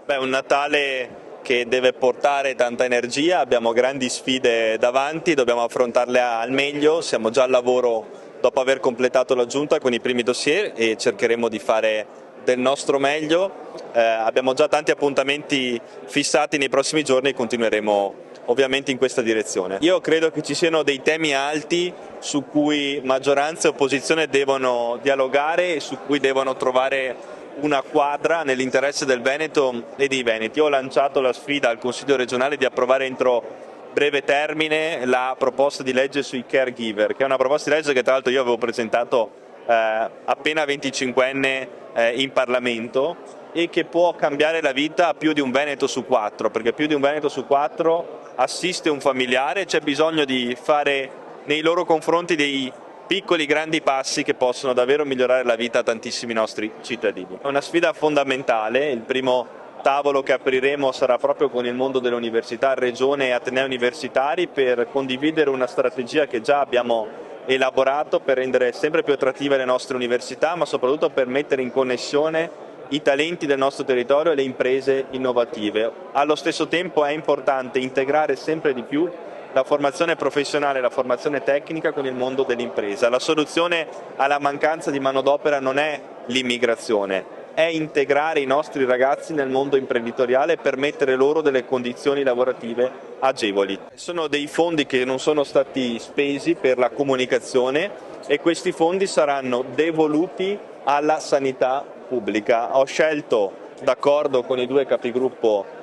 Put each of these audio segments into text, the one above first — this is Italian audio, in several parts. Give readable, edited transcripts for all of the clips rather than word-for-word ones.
Beh, un Natale che deve portare tanta energia, abbiamo grandi sfide davanti, dobbiamo affrontarle al meglio, siamo già al lavoro dopo aver completato la giunta con i primi dossier e cercheremo di fare del nostro meglio. Abbiamo già tanti appuntamenti fissati nei prossimi giorni e continueremo ovviamente in questa direzione. Io credo che ci siano dei temi alti su cui maggioranza e opposizione devono dialogare e su cui devono trovare una quadra nell'interesse del Veneto e dei veneti. Io ho lanciato la sfida al Consiglio regionale di approvare entro breve termine la proposta di legge sui caregiver, che è una proposta di legge che tra l'altro io avevo presentato appena 25enne in Parlamento e che può cambiare la vita a più di un veneto su 4, perché più di un veneto su 4 assiste un familiare, c'è bisogno di fare nei loro confronti dei piccoli grandi passi che possono davvero migliorare la vita a tantissimi nostri cittadini. È una sfida fondamentale, il primo tavolo che apriremo sarà proprio con il mondo dell'università, regione e atenei universitari per condividere una strategia che già abbiamo elaborato per rendere sempre più attrattive le nostre università, ma soprattutto per mettere in connessione i talenti del nostro territorio e le imprese innovative. Allo stesso tempo è importante integrare sempre di più la formazione professionale e la formazione tecnica con il mondo dell'impresa. La soluzione alla mancanza di manodopera non è l'immigrazione, è integrare i nostri ragazzi nel mondo imprenditoriale e permettere loro delle condizioni lavorative agevoli. Sono dei fondi che non sono stati spesi per la comunicazione e questi fondi saranno devoluti alla sanità pubblica. Ho scelto, d'accordo con i due capigruppo,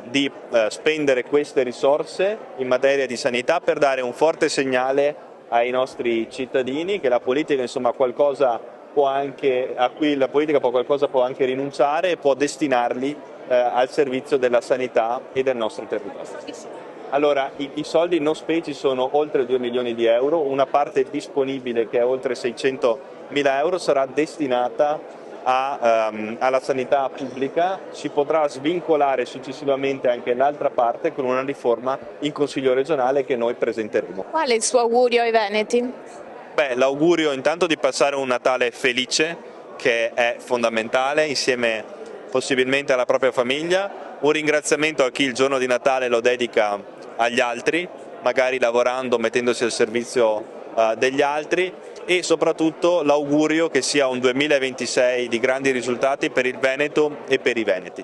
di spendere queste risorse in materia di sanità per dare un forte segnale ai nostri cittadini che la politica insomma qualcosa può anche, a cui la politica può anche rinunciare e può destinarli al servizio della sanità e del nostro territorio. Allora, i soldi non spesi sono oltre 2 milioni di euro, una parte disponibile che è oltre 600 mila euro sarà destinata alla sanità pubblica, si potrà svincolare successivamente anche l'altra parte con una riforma in Consiglio regionale che noi presenteremo. Qual è il suo augurio ai veneti? Beh, l'augurio intanto di passare un Natale felice, che è fondamentale, insieme possibilmente alla propria famiglia, un ringraziamento a chi il giorno di Natale lo dedica agli altri, magari lavorando, mettendosi al servizio degli altri, e soprattutto l'augurio che sia un 2026 di grandi risultati per il Veneto e per i veneti.